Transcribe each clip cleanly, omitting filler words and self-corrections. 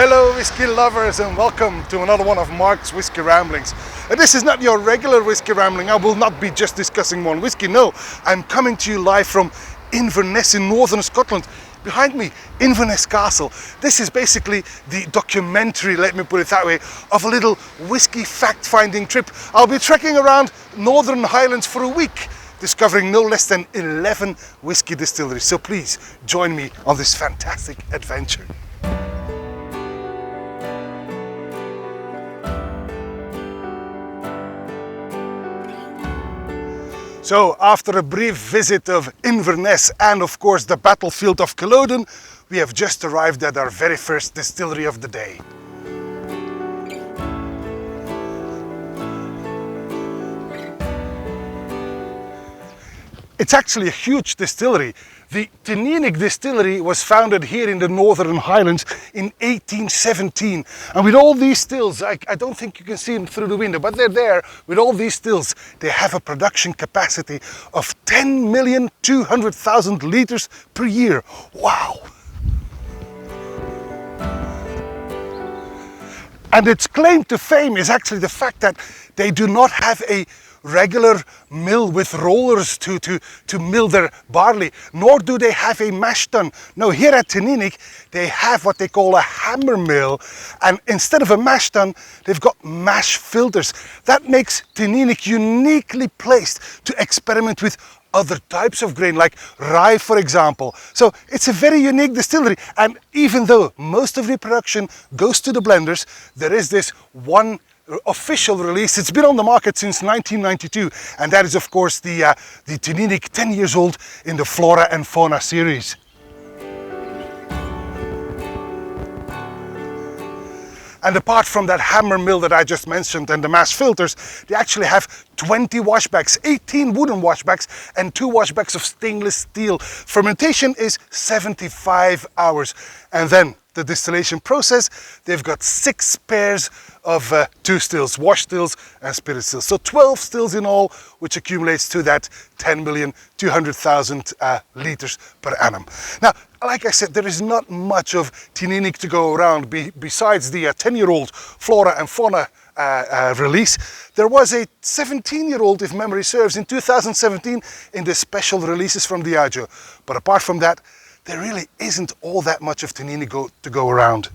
Hello whiskey lovers and welcome to another one of Mark's Whiskey Ramblings. And this is not your regular whiskey rambling. I will not be just discussing one whiskey. No, I'm coming to you live from Inverness in northern Scotland. Behind me, Inverness Castle. This is basically the documentary, let me put it that way, of a little whiskey fact-finding trip. I'll be trekking around Northern Highlands for a week, discovering no less than 11 whiskey distilleries. So please join me on this fantastic adventure. So after a brief visit of Inverness and of course the battlefield of Culloden, we have just arrived at our very first distillery of the day. It's actually a huge distillery. The Teaninich distillery was founded here in the Northern Highlands in 1817. And with all these stills, I don't think you can see them through the window, but they're there. With all these stills, they have a production capacity of 10,200,000 litres per year. Wow! And its claim to fame is actually the fact that they do not have a regular mill with rollers to mill their barley, nor do they have a mash tun. No, here at Teaninich they have what they call a hammer mill, and instead of a mash tun they've got mash filters. That makes Teaninich uniquely placed to experiment with other types of grain, like rye for example. So it's a very unique distillery, and even though most of the production goes to the blenders, there is this one official release. It's been on the market since 1992, and that is of course the Teaninich 10 years old in the Flora and Fauna series. And apart from that hammer mill that I just mentioned and the mash filters, they actually have 20 washbacks, 18 wooden washbacks and 2 washbacks of stainless steel. Fermentation is 75 hours. And then the distillation process, they've got 6 pairs of 2 stills, wash stills and spirit stills. So 12 stills in all, which accumulates to that 10,200,000 litres per annum. Now, like I said, there is not much of Teaninich to go around besides the 10-year-old Flora and Fauna release. There was a 17-year-old, if memory serves, in 2017 in the special releases from Diageo. But apart from that, there really isn't all that much of Teaninich to go around.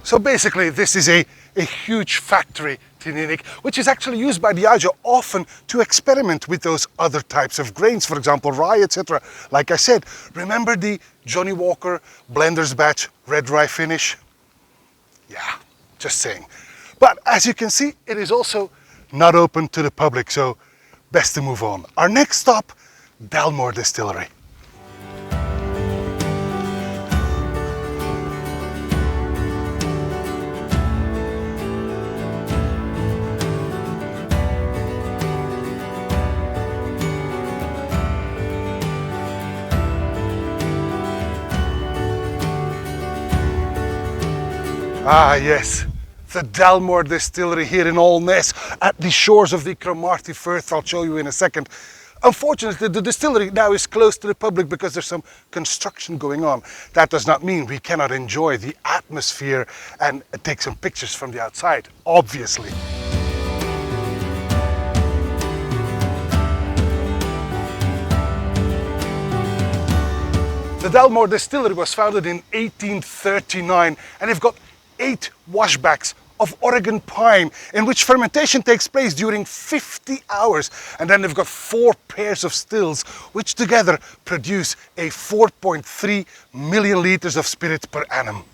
So basically this is a huge factory, Teaninich, which is actually used by Diageo often to experiment with those other types of grains, for example rye, etc. Like I said, remember the Johnnie Walker Blender's Batch red rye finish? Yeah, just saying. But as you can see, it is also not open to the public, so best to move on. Our next stop, Dalmore Distillery. Ah yes, the Dalmore Distillery here in Allness at the shores of the Cromarty Firth. I'll show you in a second. Unfortunately, the distillery now is closed to the public because there's some construction going on. That does not mean we cannot enjoy the atmosphere and take some pictures from the outside, obviously. The Dalmore Distillery was founded in 1839, and they've got 8 washbacks of Oregon pine in which fermentation takes place during 50 hours, and then they've got 4 pairs of stills which together produce a 4.3 million litres of spirit per annum.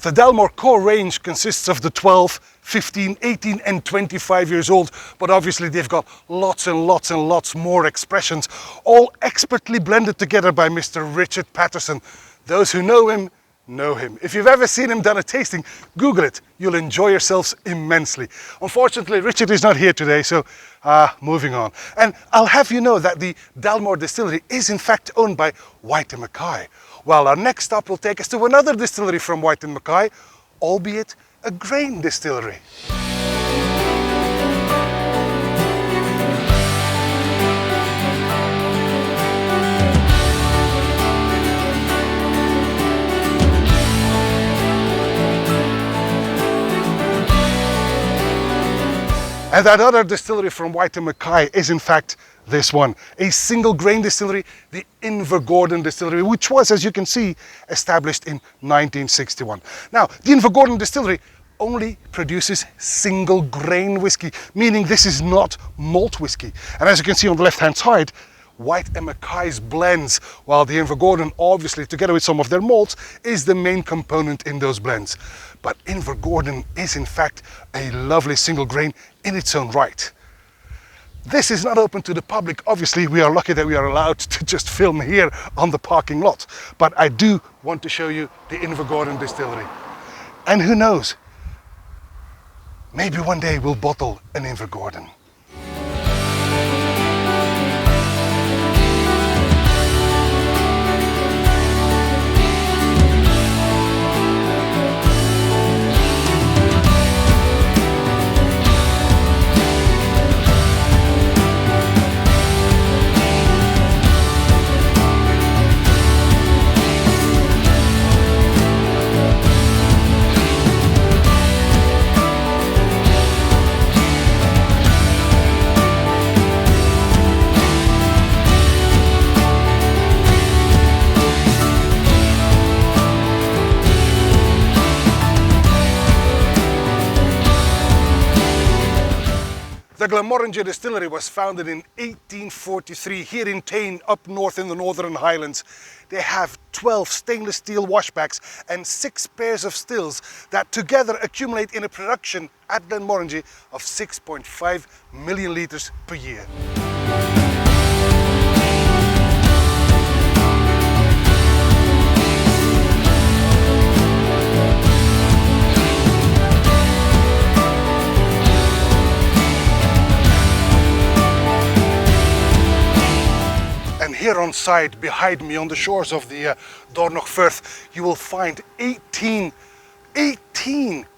The Dalmore core range consists of the 12, 15, 18 and 25 years old, but obviously they've got lots and lots and lots more expressions, all expertly blended together by Mr. Richard Patterson. Those who know him, know him. If you've ever seen him done a tasting, Google it. You'll enjoy yourselves immensely. Unfortunately, Richard is not here today, so moving on. And I'll have you know that the Dalmore Distillery is in fact owned by White & Mackay. Well, our next stop will take us to another distillery from White & Mackay, albeit a grain distillery. And that other distillery from White and Mackay is in fact this one, a single grain distillery, the Invergordon Distillery, which was, as you can see, established in 1961. Now, the Invergordon Distillery only produces single grain whiskey, meaning this is not malt whiskey. And as you can see on the left hand side, White and Mackay's blends, while the Invergordon, obviously, together with some of their malts, is the main component in those blends. But Invergordon is in fact a lovely single grain in its own right. This is not open to the public. Obviously, we are lucky that we are allowed to just film here on the parking lot. But I do want to show you the Invergordon Distillery. And who knows, maybe one day we'll bottle an Invergordon. The Glenmorangie Distillery was founded in 1843 here in Tain, up north in the Northern Highlands. They have 12 stainless steel washbacks and 6 pairs of stills that together accumulate in a production at Glenmorangie of 6.5 million litres per year. Here on site, behind me, on the shores of the Dornoch Firth, you will find 18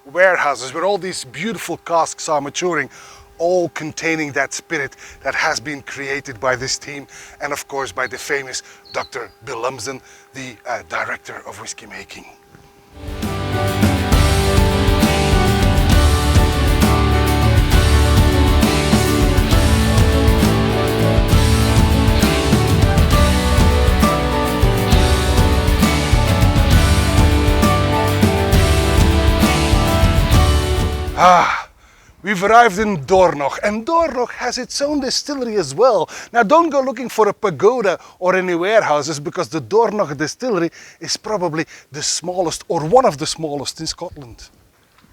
warehouses where all these beautiful casks are maturing, all containing that spirit that has been created by this team and of course by the famous Dr. Bill Lumsden, the director of whiskey making. We've arrived in Dornoch, and Dornoch has its own distillery as well. Now don't go looking for a pagoda or any warehouses, because the Dornoch distillery is probably the smallest or one of the smallest in Scotland.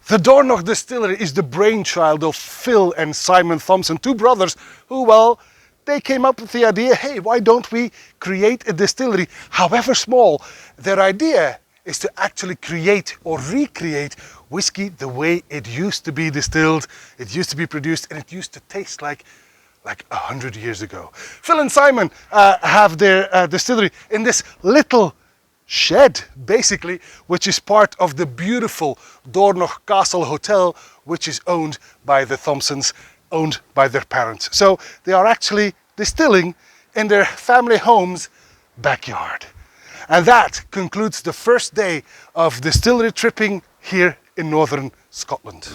The Dornoch distillery is the brainchild of Phil and Simon Thompson, two brothers who, well, they came up with the idea, hey, why don't we create a distillery, however small? Their idea is to actually create or recreate whiskey the way it used to be distilled, it used to be produced, and it used to taste like 100 years ago. Phil and Simon have their distillery in this little shed, basically, which is part of the beautiful Dornoch Castle Hotel, which is owned by the Thompsons, owned by their parents. So they are actually distilling in their family home's backyard. And that concludes the first day of distillery tripping here in northern Scotland.